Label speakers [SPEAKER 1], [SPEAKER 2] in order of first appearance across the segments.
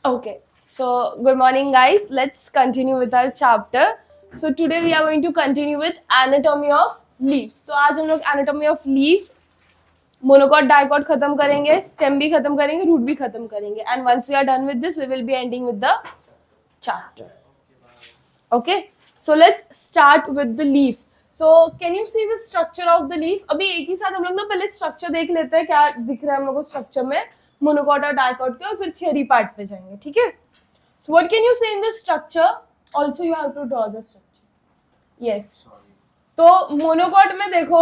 [SPEAKER 1] Okay, so good morning, guys. Let's continue with our chapter. So today we are going to continue with anatomy of leaves. तो आज हम लोग anatomy of leaves, monocot, dicot खत्म करेंगे, stem भी खत्म करेंगे, root भी खत्म करेंगे. And once we are done with this, we will be ending with the chapter. Okay, so let's start with the leaf. So can you see the structure of the leaf? अभी एक ही साथ हम लोग ना पहले structure देख लेते हैं क्या दिख रहा है हम लोग को structure में monocot और dicot के, और फिर theory part पे जाएंगे. ठीक है? So what can you say in the structure? Also you have to draw the structure. Yes. तो monocot में देखो.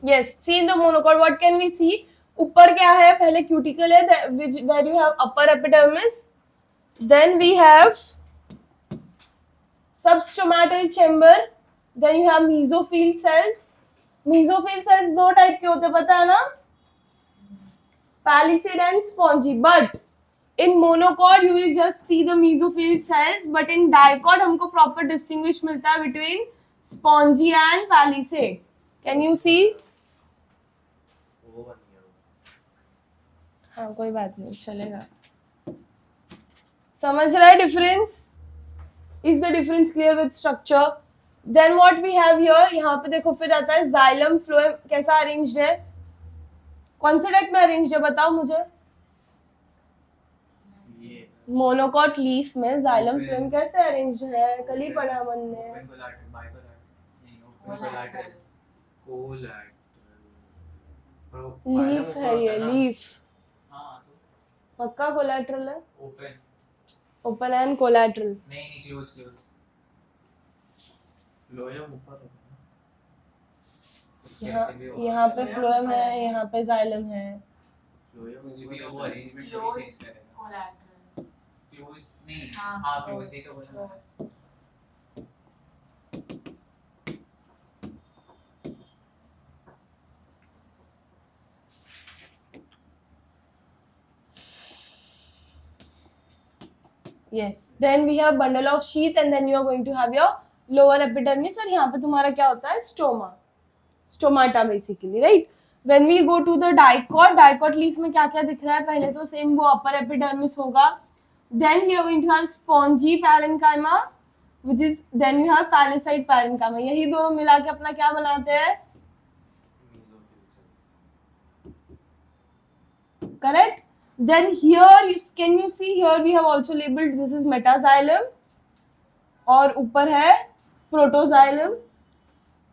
[SPEAKER 1] Yes. See in the monocot what can we see? ऊपर क्या है? पहले cuticle है, where you have upper epidermis. Then we have substomatal chamber. Then you have mesophyll cells. Mesophyll cells दो type के होते हैं पता है ना? Palisade and spongy. But in monocot you will just see the mesophyll cells, but in dicot हमको proper distinguish मिलता है between spongy and palisade. Can you see? हाँ कोई बात नहीं चलेगा. समझ रहा है difference? Is the difference clear with structure? Then what we have here, यहाँ पे देखो फिर आता है xylem phloem कैसा arranged है? कौन से टाइप में arranged है बताओ मुझे? मोनोकॉट लीफ में जाइलम फ्लोएम कैसे अरेंज है? कल ही पढ़ा मन ने. लीफ है ये लीफ. पक्का कोलैटरल है? Open and collateral.
[SPEAKER 2] नहीं क्लोज फ्लोएम ऊपर
[SPEAKER 1] यहाँ पे फ्लोएम है, यहाँ पे जाइलम है.
[SPEAKER 2] फ्लोएम कुछ भी वो अरेंजमेंट थोड़ी चेंज करेगा. क्लोज नहीं हाँ क्लोज ही तो बोला.
[SPEAKER 1] Yes. Then we have bundle of sheath and then you are going to have your lower epidermis और यहाँ पे तुम्हारा क्या होता है? Stoma. Stomata basically, right? When we go to the dicot leaf में क्या क्या दिख रहा है? पहले तो same वो upper epidermis होगा. Then we are going to have spongy parenchyma, which is then you have palisade parenchyma. यही दोनों मिला के अपना क्या बनाते हैं? Correct? Then here can you see here we have also labeled this is metaxylem और ऊपर है protoxylem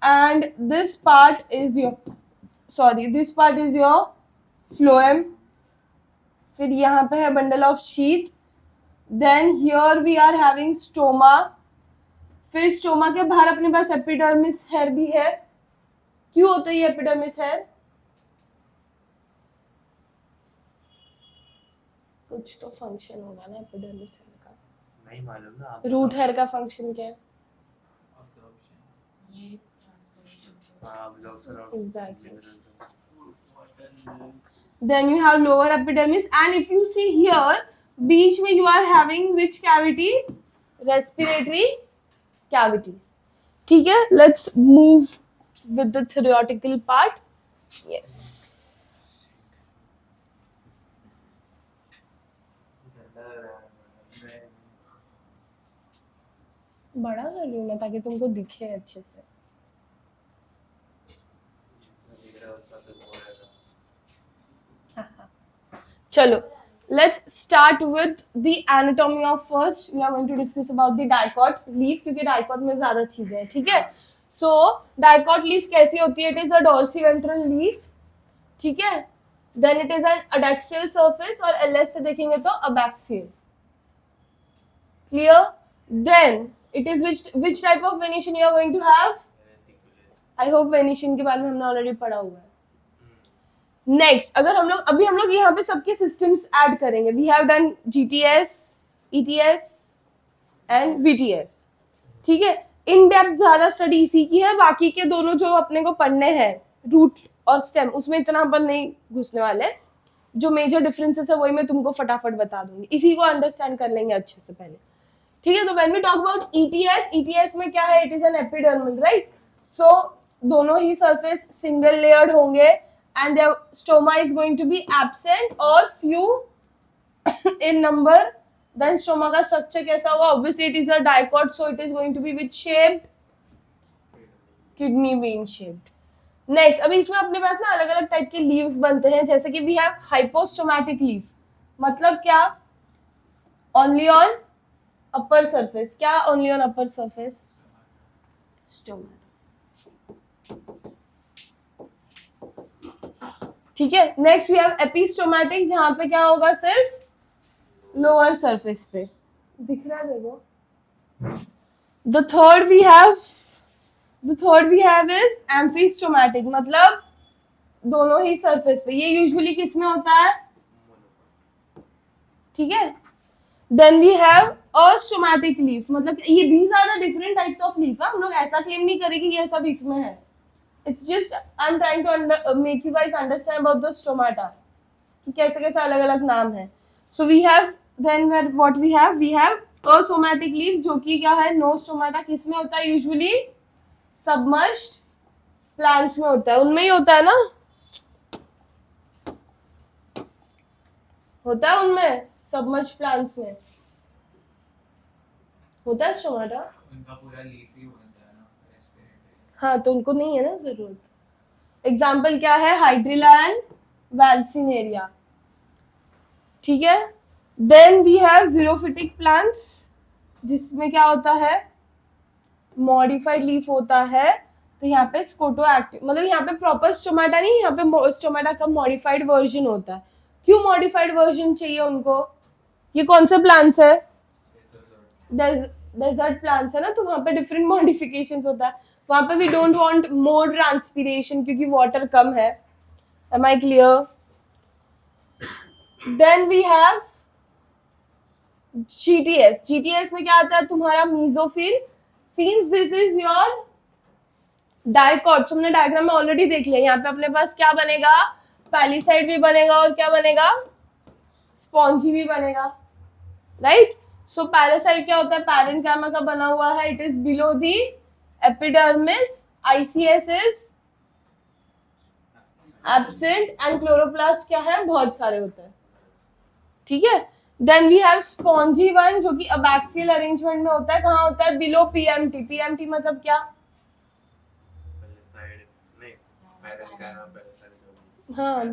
[SPEAKER 1] and this part is your phloem. फिर यहाँ पे है bundle of sheath. Then here we are having stoma. फिर stoma के बाहर अपने पास epidermis hair भी है. क्यों होता है ये epidermis hair? कुछ तो फंक्शन होगा ना एपिडर्मिस हेयर का.
[SPEAKER 2] नहीं मालूम ना आप.
[SPEAKER 1] रूट हेयर का फंक्शन क्या है?
[SPEAKER 2] ये
[SPEAKER 1] Exactly. Then you have lower epidermis and if you see here बीच में you are having which cavity? Respiratory cavities. ठीक है, let's move with the theoretical part. Yes. बड़ा कर रही हूँ मैं ताकि तुमको दिखे अच्छे से. चलो let's start with the anatomy of first. We are going to discuss about the dicot leaf क्योंकि dicot में ज्यादा चीजें हैं. ठीक है, so dicot leaf कैसी होती है? It is a dorsiventral leaf. ठीक है, then it is an adaxial surface और LS से देखेंगे तो abaxial. Clear? Then it is which type of venation you are going to have? I hope venation के बारे में हमने already पढ़ा हुआ है. नेक्स्ट अगर हम लोग यहाँ पे सबके सिस्टम्स ऐड करेंगे. We have done GTS, ETS and VTS. ठीक है, इन डेप्थ ज्यादा स्टडी इसी की है. बाकी के दोनों जो अपने को पढ़ने हैं रूट और स्टेम उसमें इतना अपन नहीं घुसने वाले. जो मेजर डिफरेंसेस है वही मैं तुमको फटाफट बता दूंगी. इसी को अंडरस्टैंड कर लेंगे अच्छे से पहले. ठीक है, तो when we talk about ETS में क्या है? It is an epidermal, right? So दोनों ही सरफेस सिंगल लेयर्ड होंगे and their stoma is going to be absent or few in number. Then stoma का स्ट्रक्चर कैसा होगा? Obviously it is a dicot, so it is going to be which shaped? Kidney bean shaped. Next, अभी इसमें अपने पास ना अलग अलग type के लीव्स बनते हैं, जैसे कि वी हैव हाइपोस्टोमैटिक लीव, मतलब क्या? Only on upper surface. क्या only on upper surface? Stoma. ठीक है. नेक्स्ट वी हैव एपिस्टोमैटिक, जहां पे क्या होगा? सिर्फ लोअर सरफेस पे. दिख रहा है देखो. The third we have is amphistomatic, मतलब दोनों ही सरफेस पे. ये यूजुअली किस में होता है? ठीक है. Then we have astomatic leaf, मतलब ये these are the different types of leaf. हम लोग ऐसा क्लेम नहीं करेंगे कि ये सब इसमें है. It's just I am trying to make you guys understand about the stomata, कि कैसे कैसे अलग अलग नाम है. So we have then what we have astomatic leaf, जो कि क्या है? No stomata. किस में होता है? यूजुअली सबमर्ज्ड प्लांट्स में होता है. उनमें ही होता है ना? होता है उनमें, सबमर्ज्ड प्लांट्स में होता है स्टोमाटा.
[SPEAKER 2] उनका पूरा लीफ ही होता है ना रेस्पिरेटरी.
[SPEAKER 1] हाँ, तो उनको नहीं है ना जरूरत. एग्जाम्पल क्या है? Hydrilla and vallisneria. ठीक है. Then we have xerophytic plants, जिसमें क्या होता है? मॉडिफाइड लीफ होता है. तो यहाँ पे स्कोटो एक्टिव, मतलब यहाँ पे प्रॉपर स्टोमाटा नहीं, यहाँ पे स्टोमाटा का मॉडिफाइड वर्जन होता है. क्यों मॉडिफाइड वर्जन चाहिए उनको? ये कौन से प्लांट्स है? डेजर्ट प्लांट्स है ना, तो वहाँ पे डिफरेंट मॉडिफिकेशंस होता है. वहाँ पे we don't want more transpiration, क्योंकि वाटर कम है. Am I clear? Then we have GTS. GTS में क्या आता है तुम्हारा? Mesophyll. Since this is your dicot, हमने डायग्राम में ऑलरेडी देख लिया. यहाँ पे अपने पास क्या बनेगा? पैलिसाइड भी बनेगा, और क्या बनेगा? स्पॉन्जी भी बनेगा. राइट. सो पैलिसाइड क्या होता है? पैरेन्काइमा का बना हुआ है. It is below the epidermis. ICS is absent and chloroplast क्या है? बहुत सारे होते हैं. ठीक है. Then we have spongy one, जो कि अबैक्सियल अरेंजमेंट में होता है. कहाँ होता है? Below PMT. पीएमटी मतलब क्या? हाँ,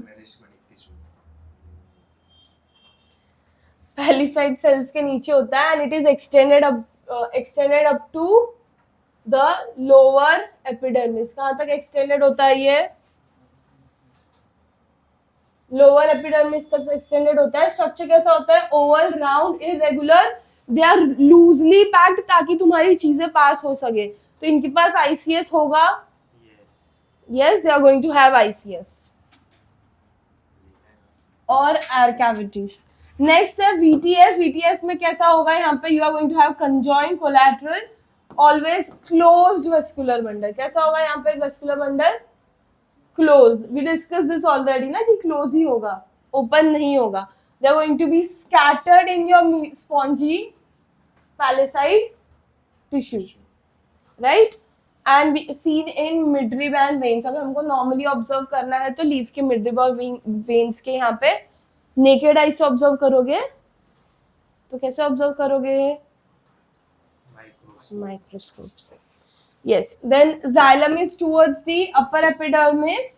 [SPEAKER 1] पहली साइड सेल्स के नीचे होता है. And it is extended up to the lower epidermis. कहाँ तक एक्सटेंडेड होता है? ये लोअर एपिडर्मिस तक एक्सटेंडेड होता है. स्ट्रक्चर कैसा होता है? Oval, round, irregular. They are loosely packed, ताकि तुम्हारी चीजें पास हो सके. तो इनके पास आईसीएस होगा. Yes, they are going to have ICS और एयर कैविटीज. नेक्स्ट है वीटीएस. वीटीएस में कैसा होगा? यहाँ पे you are going to have conjoint, collateral, always closed vascular bundle. कैसा होगा यहाँ पे? Vascular bundle close. We discuss this already ना, कि क्लोज ही होगा, ओपन नहीं होगा. They are going to be scattered in your spongy palisade tissue. Right. And seen in midrib and veins. अगर हमको नॉर्मली ऑब्जर्व करना है तो लीफ के मिडरिब और वेन्स के यहाँ पे नेकेड आई से ऑब्जर्व करोगे. तो कैसे ऑब्जर्व करोगे? माइक्रोस्कोप से. Yes. Then xylem is towards the upper epidermis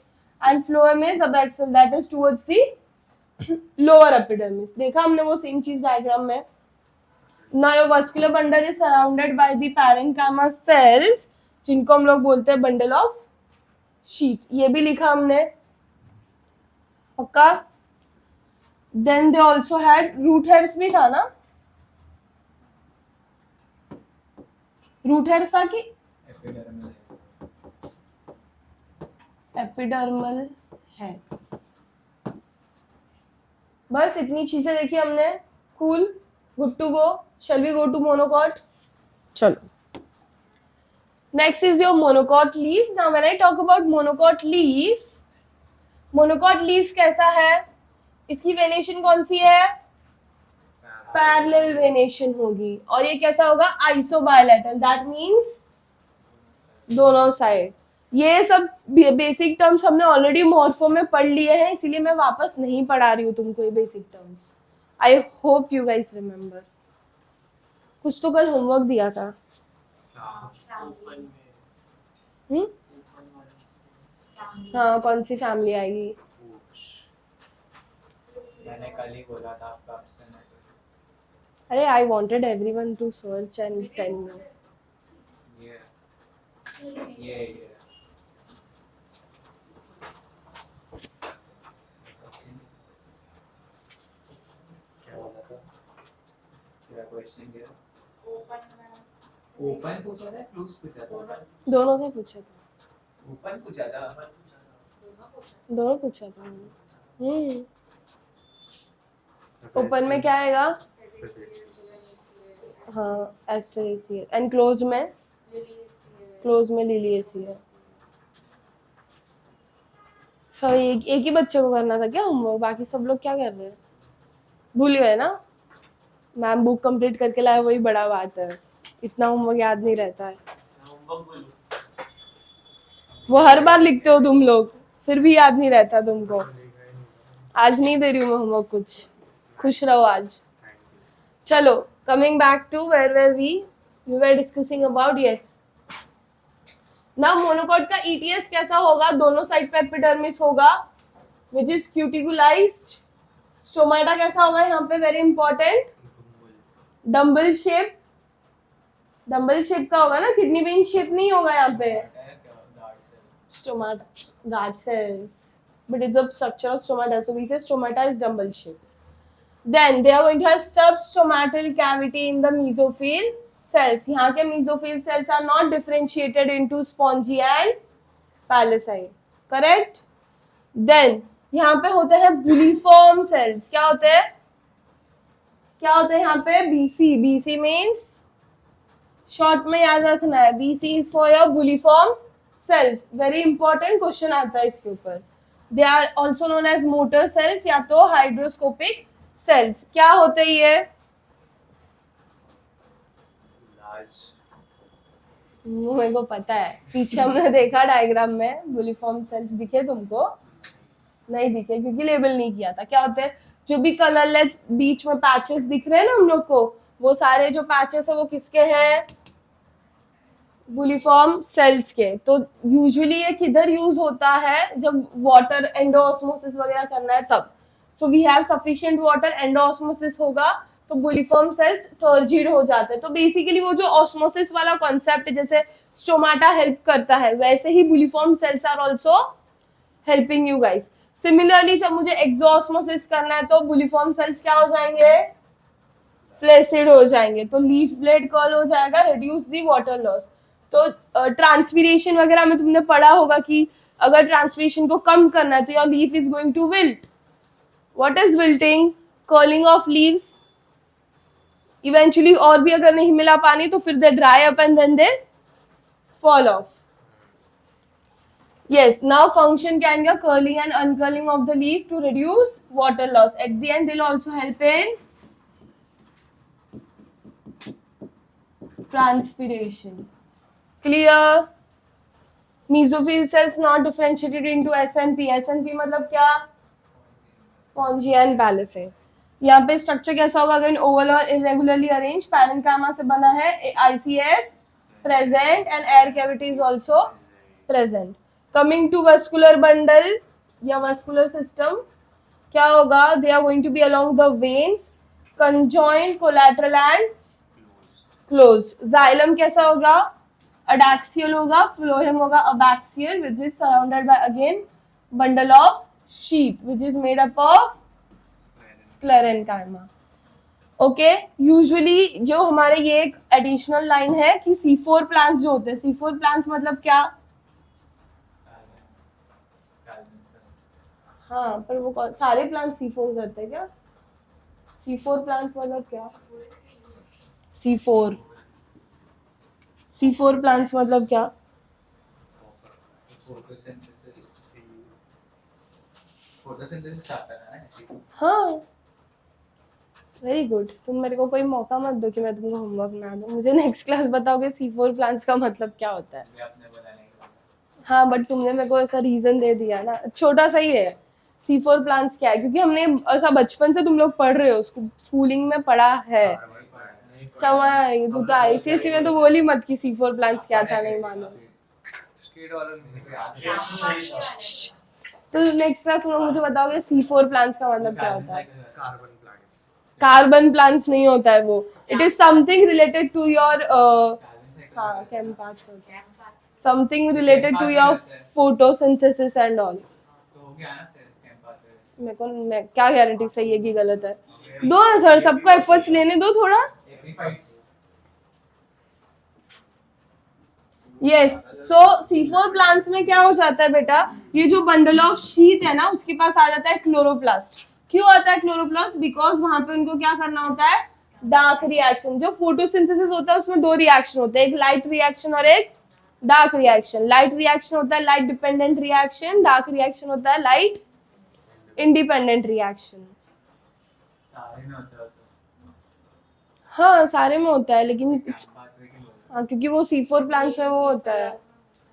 [SPEAKER 1] and phloem is abaxial, that is towards the lower epidermis. देखा हमने वो सेम चीज डायग्राम में. Now your vascular bundle is surrounded by the parenchyma cells, जिनको हम लोग बोलते हैं bundle of sheath. ये भी लिखा हमने. पक्का? Then they also had root hairs भी था ना? root hairs था कि एपिडर्मल hairs. बस इतनी चीजें देखी हमने. Cool, good to go. Shall we go to monocot? चलो. Next is your monocot leaf. Now when I talk about monocot leaf कैसा है? इसकी वेनेशन कौन सी है? पैरेलल वेनेशन होगी. और ये कैसा होगा? आइसोबायलैटरल. दैट मींस दोनों साइड. ये सब बेसिक टर्म्स हमने ऑलरेडी मॉर्फो में पढ़ लिए हैं, इसीलिए मैं वापस नहीं पढ़ा रही हूँ तुमको ये basic terms. I hope you guys remember. कुछ तो कल होमवर्क दिया था। हम्म, हाँ कौन सी फैमिली आएगी?
[SPEAKER 2] मैंने कल ही बोला था आपका ऑप्शन है तो
[SPEAKER 1] अरे I wanted everyone to search and tell me.
[SPEAKER 2] ये क्या बोला था? तेरा क्वेश्चन क्या? ओपन पूछा था, क्लोज पूछा था?
[SPEAKER 1] दोनों का पूछा था।
[SPEAKER 2] ओपन पूछा था।
[SPEAKER 1] दोनों पूछा था मैंने। ओपन में क्या आएगा? हाँ एस्टर एसीएल। एंड क्लोज में? क्लोज में लिली एसीएल। सब एक ही बच्चे को करना था क्या होमवर्क? बाकी सब लोग क्या कर रहे हैं? भूल गए ना? मैम बुक कंप्लीट करके लाए, वही बड़ा बात है। इतना होमवर्क याद नहीं रहता है। वो हर बार लिखते हो तुम लोग, फिर भी याद नहीं रहता तुमको। आज नहीं दे रही हूँ मैं होमवर्क कुछ, खुश रहो आज। चलो coming back to where we were discussing about yes. ना मोनोकॉट का ईटीएस कैसा होगा? दोनों साइड पे एपिडर्मिस होगा विच इज क्यूटिकुलाइज्ड। स्टोमाटा कैसा होगा यहाँ पे? Very important, dumbbell shape. Dumbbell shape का होगा ना, किडनी बीन शेप नहीं होगा यहाँ पे। Stomata, guard cells, but it's the structure of stomata, so we say stomata is dumbbell shape. Then they are going to have stubbed stomatal cavity in the mesophyll cells. यहाँ के mesophyll cells are not differentiated into spongy and palisade, correct? Then यहाँ पे होते हैं bulliform cells. क्या होते हैं? क्या होते हैं यहाँ पे? BC. BC means शॉर्ट में याद रखना है, BC is for your bulliform cells. Very important question आता है इसके ऊपर. They are also known as motor cells या तो हाइड्रोस्कोपिक सेल्स. क्या होते हैं ये? मेरे को पता है, पीछे हमने देखा डायग्राम में बुलिफॉर्म सेल्स दिखे तुमको? नहीं दिखे क्योंकि लेबल नहीं किया था. क्या होते हैं? जो भी कलरलेस बीच में पैचेस दिख रहे हैं ना हम लोग को, वो सारे जो पैचेस है वो किसके हैं? बुलिफॉर्म सेल्स के. तो यूजुअली ये किधर यूज होता है? जब वाटर एंडोऑस्मोसिस वगैरह करना है तब. So we have sufficient water, endosmosis होगा तो बुलिफॉर्म सेल्स टर्जिड हो जाते हैं. तो बेसिकली वो जो ऑस्मोसिस वाला कॉन्सेप्ट जैसे स्टोमाटा हेल्प करता है, वैसे ही bulliform cells are also helping you guys. Similarly जब मुझे एक्सोऑस्मोसिस करना है तो बुलिफॉर्म सेल्स क्या हो जाएंगे? फ्लैसिड हो जाएंगे. तो लीफ ब्लेड कर्ल हो जाएगा, रिड्यूस दी वाटर लॉस. तो ट्रांसपीरेशन वगैरह में तुमने पढ़ा होगा कि अगर ट्रांसपीरेशन को कम करना है तो your leaf is going to wilt. What is wilting? Curling of leaves. Eventually और भी अगर नहीं मिला पानी तो फिर they dry up and then they fall off. Yes, now function can be curling and uncurling of the leaf to reduce water loss. At the end, they'll also help in transpiration. Clear? Mesophyll cells not differentiated into SNP. SNP मतलब क्या? Spongy and palisade. यहाँ पे structure कैसा होगा? अगर Oval और irregularly arrange, parenchyma से बना है, ICS present and air cavity is also present. Coming to vascular bundle या vascular system, क्या होगा? They are going to be along the veins, conjoined, collateral and closed. Xylem कैसा होगा? Adaxial होगा, phloem होगा abaxial, which is surrounded by again bundle of sheath, which is made up of sclerenchyma. Okay, usually जो हमारे ये एक additional line है कि C4 प्लांट्स जो होते हैं, C4 प्लांट्स मतलब क्या? हाँ, पर वो सारे प्लांट C4 करते हैं क्या? C4 प्लांट्स मतलब क्या? C4 प्लांट्स मतलब क्या?
[SPEAKER 2] फोटोसिंथेसिस आता है ना.
[SPEAKER 1] हाँ, वेरी गुड. तुम मेरे को कोई मौका मत दो कि मैं तुमको होमवर्क ना दूं. मुझे नेक्स्ट क्लास बताओगे C4 प्लांट्स का मतलब क्या होता है. हाँ, बट तुमने मेरे को ऐसा रीजन दे दिया ना, छोटा सा ही है. C4 प्लांट्स क्या है, क्योंकि हमने ऐसा बचपन से तुम लोग पढ़ रहे हो, स्कूलिंग में पढ़ा है। चमा आएगी तू तो आईसीएसई में तो बोली मत कि C4 प्लांट्स क्या था, नहीं मालूम। तो नेक्स्ट क्लास में मुझे बताओगे C4 प्लांट्स का मतलब क्या होता है? कार्बन प्लांट्स नहीं होता है वो, it is something related to your हाँ कैंपास होता है, something related to your photosynthesis and all. मेरे को मैं क्या गारंटी सही है कि गलत है? दो ना सर, सबको एफर्ट्स लेने दो थोड़ा। यस, सो C4 प्लांट्स में क्या हो जाता है बेटा, ये जो बंडल ऑफ शीट है ना, उसके पास आ जाता है क्लोरोप्लास्ट। क्यों आता है क्लोरोप्लास्ट? बिकॉज वहां पे उनको क्या करना होता है, डार्क रिएक्शन। जो फोटोसिंथेसिस होता है उसमें दो रिएक्शन होते हैं, एक लाइट रिएक्शन और एक डार्क रिएक्शन। लाइट रिएक्शन होता है light dependent reaction, dark reaction होता है लाइट इंडिपेंडेंट रिएक्शन।
[SPEAKER 2] सारे में होता है
[SPEAKER 1] हाँ सारे में होता है, लेकिन हाँ क्योंकि वो C4 प्लांट्स में वो होता है,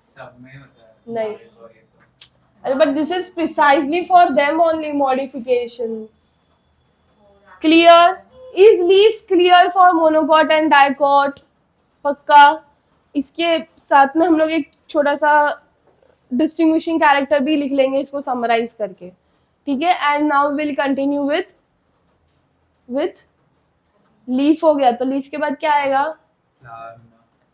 [SPEAKER 2] सब में होता है
[SPEAKER 1] नहीं। अरे but this is precisely for them only modification. Clear? Is leaves clear for monocot and dicot? पक्का? इसके साथ में हम लोग एक छोटा सा डिस्टिंग्विशिंग कैरेक्टर भी लिख लेंगे इसको समराइज करके, ठीक है? And now will continue with leaf. हो गया, तो लीफ के बाद क्या आएगा?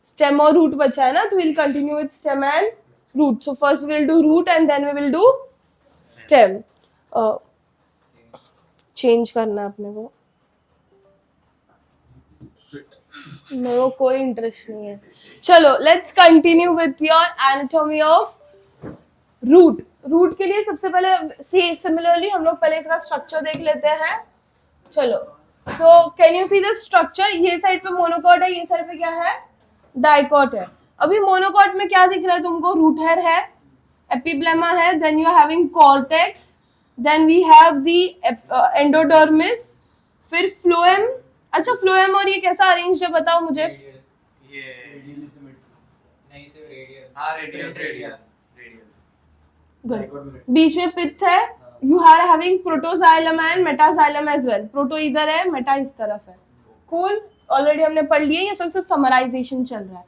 [SPEAKER 1] स्टेम और रूट बचा है ना, तो will continue with stem and root. So first we will do root and then we will do stem. Change करना है अपने को, मेरे को कोई इंटरेस्ट नहीं है। चलो let's continue with your anatomy of root. Root के लिए सबसे पहले सिमिलरली हम लोग पहले इसका स्ट्रक्चर देख लेते हैं। चलो, so can you see the structure? ये साइड पे मोनोकॉट है, ये साइड पे क्या है? डाइकॉट है। अभी मोनोकॉट में क्या दिख रहा है तुमको? रूट हेयर है, एपिब्लेमा है, then you are having cortex, then we have the endodermis, फिर फ्लोएम। अच्छा फ्लोएम और ये कैसा अरेंज है बताओ मुझे?
[SPEAKER 2] ये नहीं सिर्फ रेडियल, हाँ रेडियल
[SPEAKER 1] गुड। बीच में पित्त है, you are having protoxylem and metaxylem as well. Proto इधर है, मेटा इस तरफ है। कूल, ऑलरेडी हमने पढ़ लिया, ये सब समराइजेशन चल रहा है।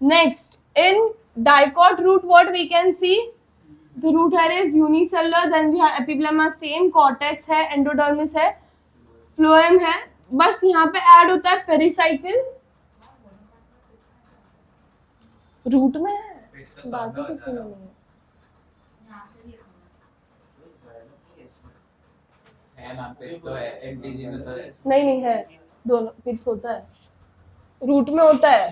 [SPEAKER 1] Next, in dicot root what we can see? The root hair is unicellular, then we have epiblema same, cortex है, एंडोडर्मिस है, फ्लोएम है। बस यहाँ पे ऐड होता है पेरिसाइकिल, रूट में है, बाकी किसी में नहीं है।
[SPEAKER 2] मैम पे तो है, एनटीजी में तो है।
[SPEAKER 1] नहीं है, दोनों पित्त होता है, रूट में होता है,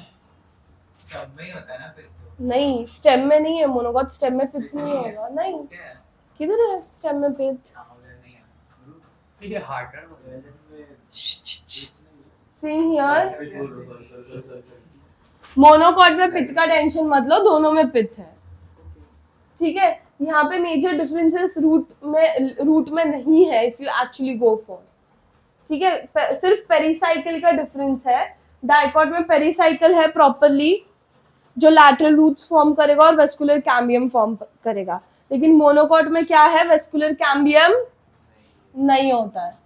[SPEAKER 2] सब में ही होता है ना फिर तो।
[SPEAKER 1] नहीं स्टेम में नहीं है। मोनोकॉट स्टेम में पित्त नहीं होगा, नहीं। किधर है स्टेम में पित्त?
[SPEAKER 2] ये हार्डर
[SPEAKER 1] सी हियर, मोनोकॉट में पित्त का टेंशन मत लो, दोनों में पित्त है, ठीक है? यहाँ पे मेजर डिफरेंसेस रूट में नहीं है if you actually go for, ठीक है? सिर्फ पेरिसाइकिल का डिफरेंस है। डाइकॉट में पेरिसाइकिल है प्रॉपरली, जो लैटरल रूट्स फॉर्म करेगा और वेस्कुलर कैम्बियम फॉर्म करेगा, लेकिन मोनोकॉट में क्या है? वेस्कुलर कैम्बियम नहीं होता है,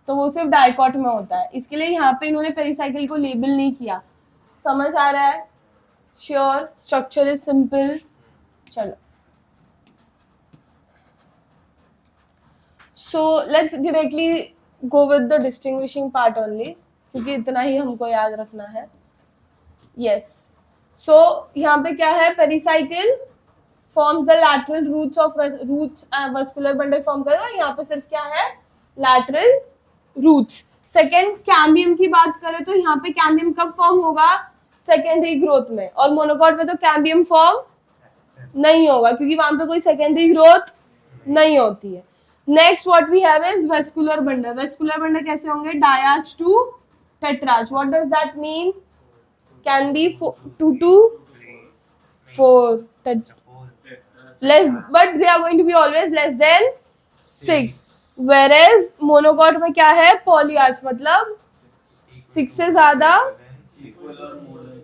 [SPEAKER 1] तो वो सिर्फ डाइकॉट में होता है। इसके लिए यहाँ पे इन्होंने पेरिसाइकिल को लेबल नहीं किया। समझ आ रहा है? श्योर? Structure is simple. चलो, so let's directly go with the distinguishing part only, क्योंकि इतना ही हमको याद रखना है। yes, so यहाँ पे क्या है? Pericycle forms the lateral roots of roots vascular bundle form करेगा। यहाँ पे सिर्फ क्या है? lateral roots। सेकेंड, कैम्बियम की बात करें तो यहाँ पे कैम्बियम कब फॉर्म होगा? सेकेंडरी ग्रोथ में। और मोनोकॉट में तो कैम्बियम फॉर्म नहीं होगा, क्योंकि वहां पे कोई सेकेंडरी ग्रोथ नहीं होती है। Next what we have is vascular bundle. Vascular bundle कैसे होंगे? Diarch to tetrarch. What does that mean? Can be 2 to 4 less, but they are going to be always less than 6, whereas monocot में क्या है? पॉलीआर्च, मतलब 6 से ज्यादा,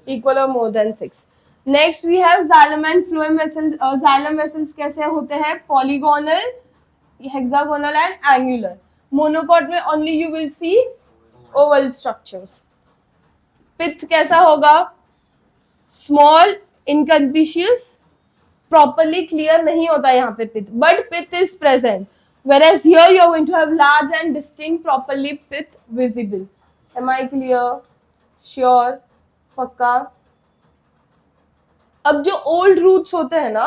[SPEAKER 1] equal और more than 6। Next we have xylem and phloem vessels. Xylem vessels कैसे होते हैं? Polygonal, hexagonal and angular. Monocot में only you will see oval structures. पित्त कैसा होगा? Small, inconspicuous, properly clear नहीं होता यहाँ पे पित्त, but पित्त is present. Whereas here you are going to have large and distinct, properly पित्त visible. Am I clear? Sure? पक्का? अब जो ओल्ड रूट्स होते हैं ना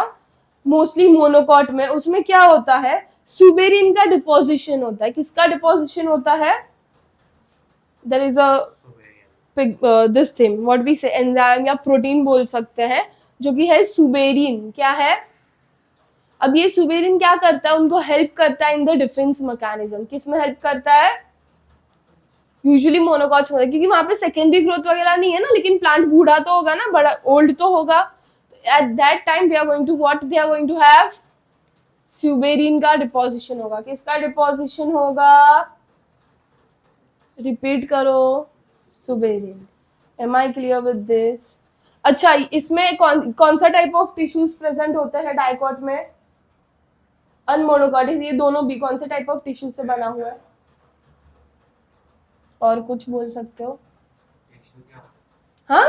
[SPEAKER 1] मोस्टली मोनोकॉट में, उसमें क्या होता है? सुबेरिन का डिपोजिशन होता है. किसका डिपोजिशन होता है? There is a this thing what we say enzyme या प्रोटीन बोल सकते हैं, जो कि है सुबेरिन. क्या है? अब ये सुबेरिन क्या करता है? उनको हेल्प करता है इन द डिफेंस मैकेनिज्म. किस में हेल्प करता है? यूजुअली मोनोकॉट्स में, क्योंकि वहां पे सेकेंडरी ग्रोथ वगैरह नहीं है ना, लेकिन प्लांट बूढ़ा तो होगा ना, बड़ा ओल्ड तो होगा. At that time they are going to what? They are going to have suberin का डिपोजिशन होगा. किसका डिपोजिशन होगा? रिपीट करो. Suberin. Am I clear with this? अच्छा, इसमें कौन सा टाइप ऑफ टिश्यूज प्रेजेंट होते हैं डाइकॉट में? अनमोनोकॉटिक. ये दोनों भी कौन से टाइप ऑफ टिश्यू से बना हुआ है? और कुछ बोल सकते हो? हाँ,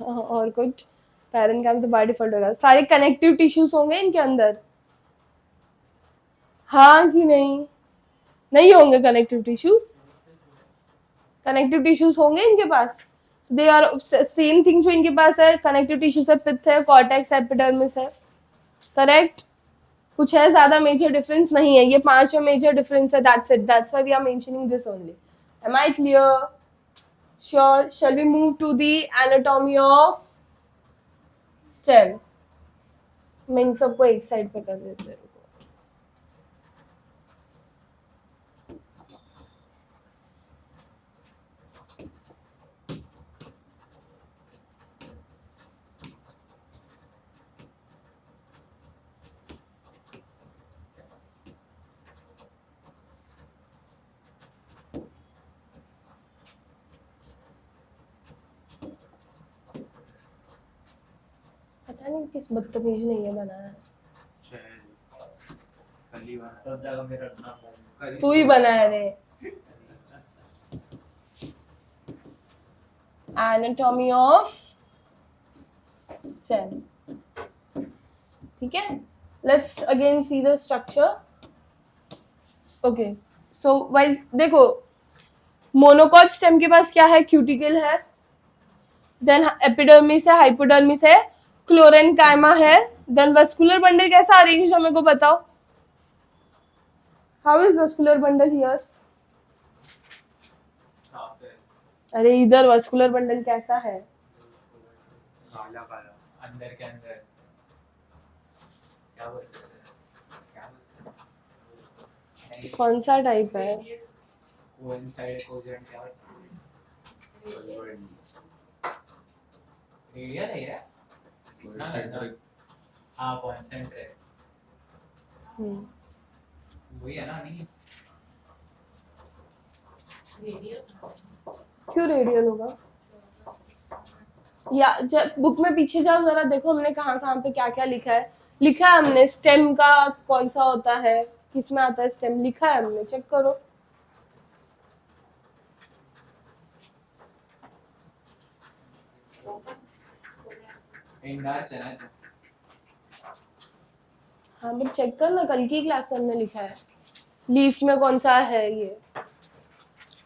[SPEAKER 1] और कुछ? पैरेंट का तो बाय डिफॉल्ट होगा. सारे कनेक्टिव टिश्यूज होंगे इनके अंदर. हाँ कि नहीं? नहीं होंगे कनेक्टिव टिश्यूज. कनेक्टिव टिश्यूज होंगे इनके पास. सो दे आर सेम थिंग जो इनके पास है. कनेक्टिव टिश्यूज है, पित्त है, कॉर्टेक्स है, एपिडर्मिस है. करेक्ट? कुछ है ज्यादा मेजर डिफरेंस नहीं है. ये 5 मेजर डिफरेंस है. That's it. That's why we are mentioning this only. Am I clear? Sure? Shall we move to the anatomy of stem? मैं इन सबको एक साइड पे कर देते हैं. पता नहीं किस बदतमीज ने ये बनाया है.
[SPEAKER 2] सब जगह मेरा नाम
[SPEAKER 1] तू ही बनाया रे. Anatomy of stem. ठीक है, let's again see the structure. Okay, so wise देखो, मोनोकॉट स्टेम के पास क्या है? क्यूटिकल है, देन एपिडर्मिस है, हाइपोडर्मिस है, क्लोरेनकाइमा है, देन वस्कुलर बंडल कैसा अरेंज है मेरे को बताओ. How is vascular bundle here? अरे इधर वस्कुलर बंडल कैसा है?
[SPEAKER 2] काला काला अंदर के अंदर. क्या बोलते हैं? क्या बोलते हैं?
[SPEAKER 1] कौन सा टाइप है?
[SPEAKER 2] कोइंसाइड कोजेंट क्या? रेडियल है ये? ना हाँ, कॉन्सेंट्रेट. वही है ना? नहीं
[SPEAKER 1] क्यों रेडियल होगा? या जब बुक में पीछे जाओ जरा, देखो हमने कहाँ कहाँ पे क्या क्या लिखा है. लिखा है हमने स्टेम का कौन सा होता है, किस में आता है स्टेम, लिखा है हमने. चेक करो.
[SPEAKER 2] इंडार्च है ना?
[SPEAKER 1] हाँ बट चेक कर ना, कल की क्लास 1 में लिखा है. लीफ में कौन सा है ये,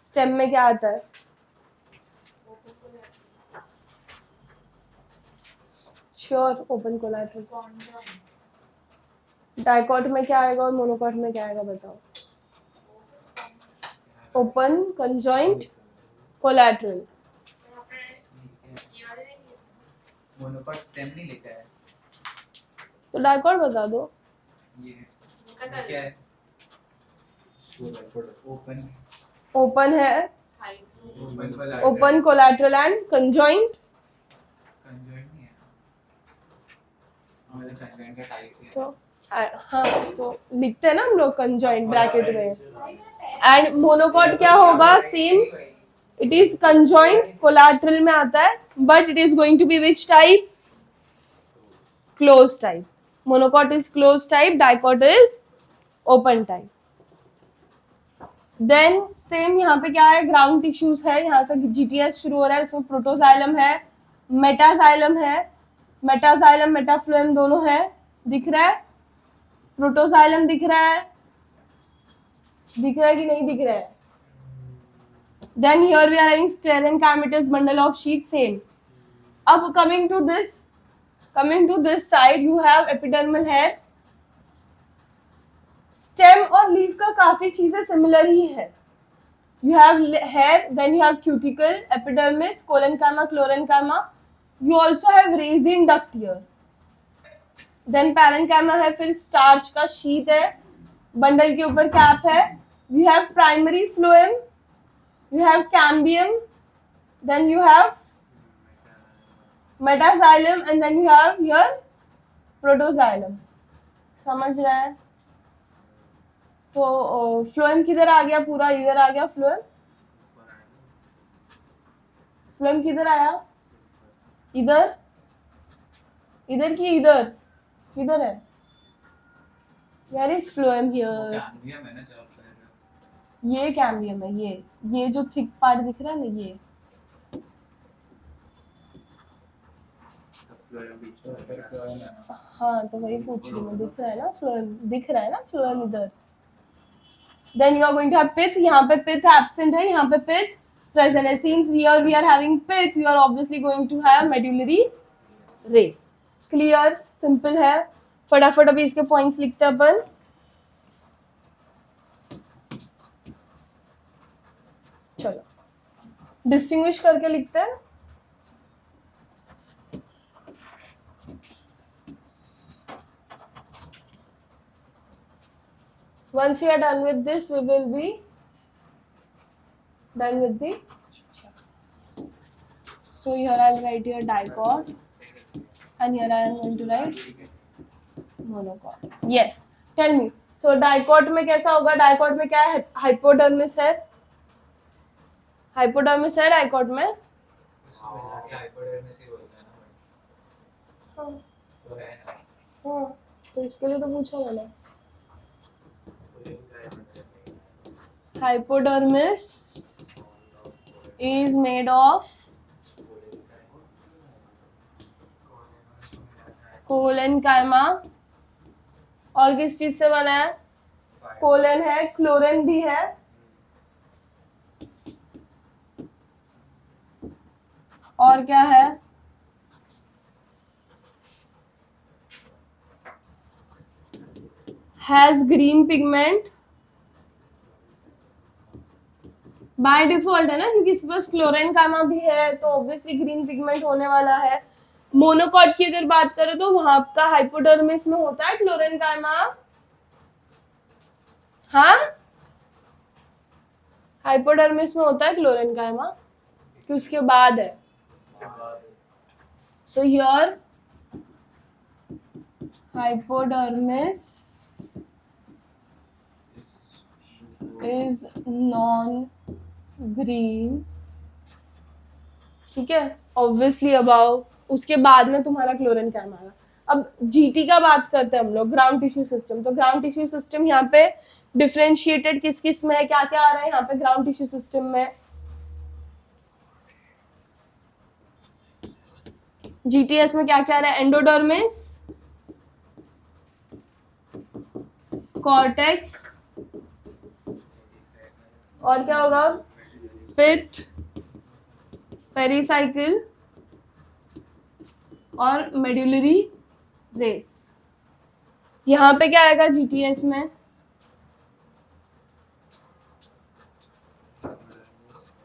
[SPEAKER 1] स्टेम में क्या आता है? Sure, open collateral. डाइकॉट में क्या आएगा और मोनोकॉट में क्या आएगा बताओ? Open, conjoint, collateral.
[SPEAKER 2] Monocot stem नहीं लिखा है
[SPEAKER 1] तो डाइकॉट बता दो.
[SPEAKER 2] ये क्या है? ओपन
[SPEAKER 1] ओपन है,
[SPEAKER 2] open
[SPEAKER 1] open collateral and conjoint.
[SPEAKER 2] Conjoint नहीं है. मतलब कंजॉइंट का टाइप है.
[SPEAKER 1] तो हाँ, तो लिखते हैं ना हम लोग कंजॉइंट ब्रैकेट में. एंड मोनोकॉट क्या होगा? Same, it is conjoint, collateral में आता है, but it is going to be which type? Close type. Monocot is close type, dicot is open type. Then same यहाँ पे क्या है, ग्राउंड टिश्यूज है, यहाँ से जीटीएस शुरू हो रहा है, इसमें प्रोटोजाइलम है, मेटाजाइलम है, मेटाजाइलम मेटाफ्लोएम दोनों है, दिख रहा है, प्रोटोजाइलम दिख रहा है, दिख रहा है कि नहीं दिख रहा है। Then here we are having sclerenchymatous bundle of sheath, same. अब coming to this side you have epidermal hair. Stem और leaf का काफी चीजें similar ही है. You have hair, then you have cuticle, epidermis, collenchyma, chlorenchyma. You also have raisin duct here. Then parenchyma है, फिर starch का sheath है, bundle के ऊपर cap है. You have primary phloem, you have cambium, then you have metaxylem, and then you have your protoxylem. समझ रहे हैं? तो फ्लोएम किधर आ गया, पूरा इधर आ गया फ्लोएम। फ्लोएम किधर आया, इधर, इधर की इधर, किधर है, वेयर इज फ्लोएम हियर, ये कैम्बियम है, ये जो थिक पार्ट दिख रहा है ना, ये हाँ, तो वही पूछ रही हूँ, दिख रहा है ना फ्लोएम, दिख रहा है ना फ्लोएम इधर। Then you are going to have pith, यहाँ पे पिथ एब्सेंट है, यहाँ पे पिथ प्रेजेंट है। Since here we are having pith, you are obviously going to have medullary ray. Clear, simple है। फटाफट अभी इसके पॉइंट्स लिखते हैं अपन। चलो डिस्टिंग्विश करके लिखते हैं। Once we are done with this, we will be done with the. So here I'll write here dicot, and here I am going to write monocot. Yes, tell me. So dicot में कैसा होगा? dicot में क्या है? hypodermis है, hypodermis है dicot में। हाँ, तो इसके लिए तो पूछा मैंने। Hypodermis is made of collenchyma, और किस चीज से बना है? कोलेन है, क्लोरेन भी है, और क्या है? Has green pigment by default है ना, क्योंकि इसके पास क्लोरेनकाइमा भी है, तो ऑब्वियसली ग्रीन पिगमेंट होने वाला है। मोनोकॉट की अगर बात करें तो वहां का हाइपोडर्मिस में होता है क्लोरेनकाइमा। हाँ, हाइपोडर्मिस में होता है क्लोरेनकाइमा, कि उसके बाद है। So here hypodermis is non green, ठीक है, ऑब्वियसली अबाउ, उसके बाद में तुम्हारा क्लोरेनकाइमा आएगा। अब जीटी का बात करते हैं हम लोग, ग्राउंड टिश्यू सिस्टम। तो ग्राउंड टिश्यू सिस्टम यहाँ पे डिफरेंशिएटेड किस किस में है, क्या क्या आ रहा है यहाँ पे ग्राउंड टिश्यू सिस्टम में? जीटीएस में क्या क्या आ रहा है? एंडोडर्मिस, कॉर्टेक्स, और क्या होगा? पिथ, पेरिसाइकिल और मेड्यूलरी रेस। यहाँ पे क्या आएगा जीटीएस में?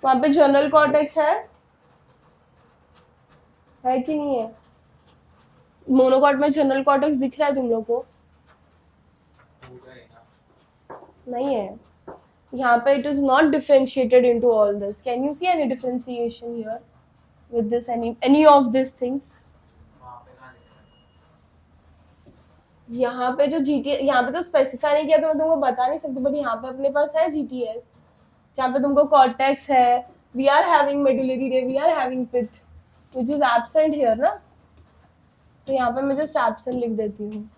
[SPEAKER 1] वहां पे जनरल कॉर्टेक्स है कि नहीं है? मोनोकॉट में जनरल कॉर्टेक्स दिख रहा है तुम लोग को? नहीं है यहाँ पे। It is not differentiated into all this. Can you see any differentiation here with this, any of this things? यहाँ पे जो जीटीएस, यहाँ पे तो स्पेसिफाई नहीं किया तो मैं तुमको बता नहीं सकती, बट यहाँ पे अपने पास है जीटीएस, जहाँ पे तुमको कॉर्टेक्स है, we are having medullary ray, we are having pith, which is absent here ना। तो यहाँ पे मैं जस्ट एब्सेंट लिख देती हूँ।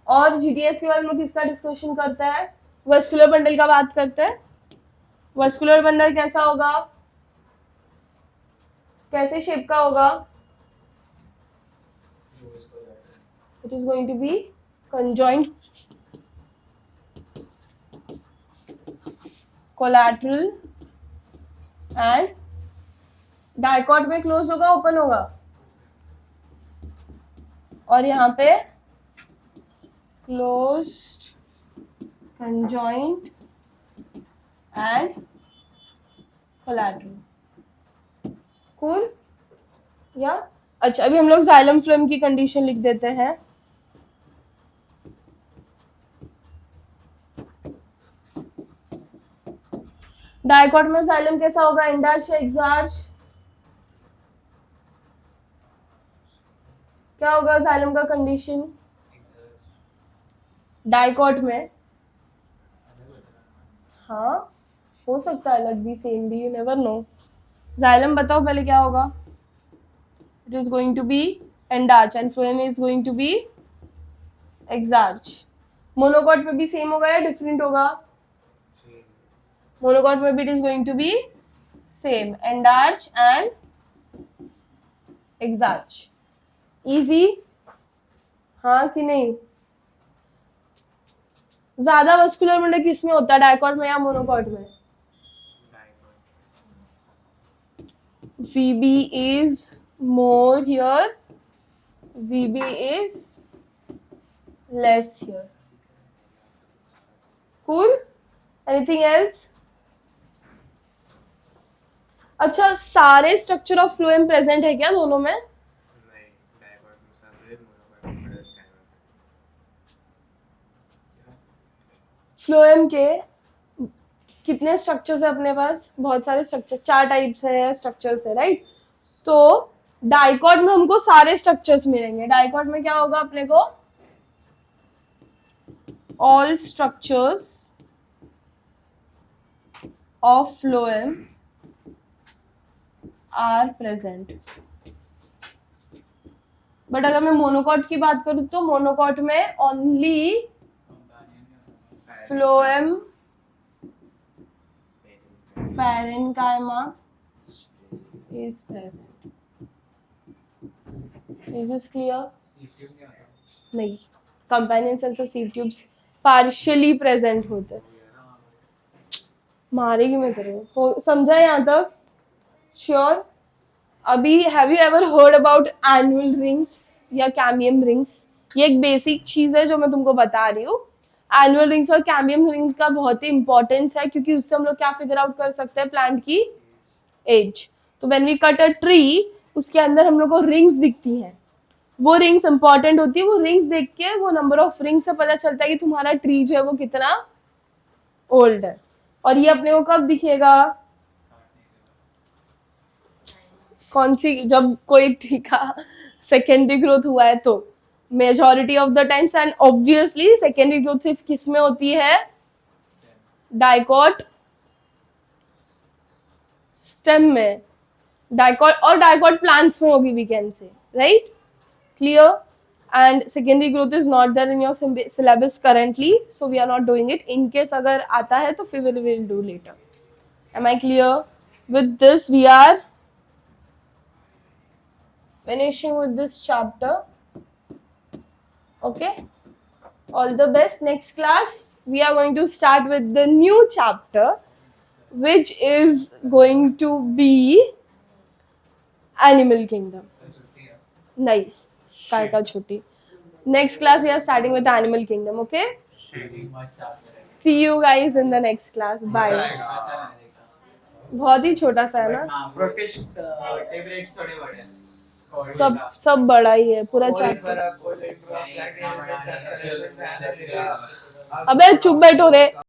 [SPEAKER 1] और जीटीएस के बाद हम लोग किसका डिस्कशन करते हैं? वेस्कुलर बंडल का बात करते हैं। वेस्कुलर बंडल कैसा होगा, कैसे शेप का होगा? It is going to be conjoint, collateral and dicot में क्लोज होगा, ओपन होगा, और यहाँ पे closed, conjoint and collateral। cool या अच्छा, अभी हम लोग जाइलम फ्लोएम की कंडीशन लिख देते हैं। डाइकॉट में जाइलम कैसा होगा, इंडार्च या एक्सार्च? क्या होगा जाइलम का कंडीशन डाइकॉट में? हाँ, हो सकता है अलग भी, सेम भी, यू नेवर नो। जाइलम बताओ पहले क्या होगा? It is going to be endarch and phloem is going to be exarch. Monocot में भी सेम होगा या डिफरेंट होगा? मोनोकॉट में भी it is going to be same, endarch and exarch. Easy, हाँ कि नहीं? ज्यादा मस्कुलर बंडल किस में होता है, डाइकॉट में या मोनोकॉट में? VB is more here, VB is less here। cool, anything else? अच्छा, सारे स्ट्रक्चर ऑफ फ्लोएम प्रेजेंट है क्या दोनों में? फ्लोएम के कितने स्ट्रक्चर्स है अपने पास? बहुत सारे स्ट्रक्चर, 4 टाइप्स है स्ट्रक्चर्स है, राइट? तो डाइकॉट में हमको सारे स्ट्रक्चर्स मिलेंगे। डाइकॉट में क्या होगा अपने को? All structures of phloem are present. But अगर मैं मोनोकॉट की बात करूं तो मोनोकॉट में only phloem parenchyma is present। Is this clear? नहीं, कंपेनियन सेल्स और सीव ट्यूब्स पार्शियली प्रेजेंट होते हैं। मारेगी मैं तेरे को, समझा यहाँ तक? श्योर? अभी have you ever heard about annual rings या कैम्बियम रिंग्स? ये एक बेसिक चीज है जो मैं तुमको बता रही हूँ। एनुअल रिंग्स और कैम्बियम रिंग्स का बहुत ही इंपॉर्टेंस है, क्योंकि उससे हम लोग क्या फिगर आउट कर सकते हैं, प्लांट की एज। तो when we cut a tree, उसके अंदर हम लोग को रिंग्स दिखती हैं, वो रिंग्स इंपॉर्टेंट होती है। वो रिंग्स देख के, वो नंबर ऑफ रिंग्स से पता चलता है कि तुम्हारा ट्री जो है वो कितना ओल्ड है। और ये अपने को कब दिखेगा? कौन सी, जब कोई ट्री का सेकेंडरी ग्रोथ हुआ है तो majority of the times. And obviously secondary growth सिर्फ किस में होती है? डाइकॉट स्टेम में। डाइकॉट और डाइकॉट प्लांट्स में होगी, we can say, right? Clear? And secondary growth is not there in your syllabus currently, so we are not doing it. In case अगर आता है तो फिर we will do later. Am I clear? With this we are finishing with this chapter। okay, all the best। next class we are going to start with the new chapter, which is going to be animal kingdom। nahi, काय का छुट्टी? next class we are starting with animal kingdom। okay, see you guys in the next class। bye। बहुत ही छोटा सा है ना, सब बड़ा ही है पूरा चैप्टर। अबे चुप बैठो रे।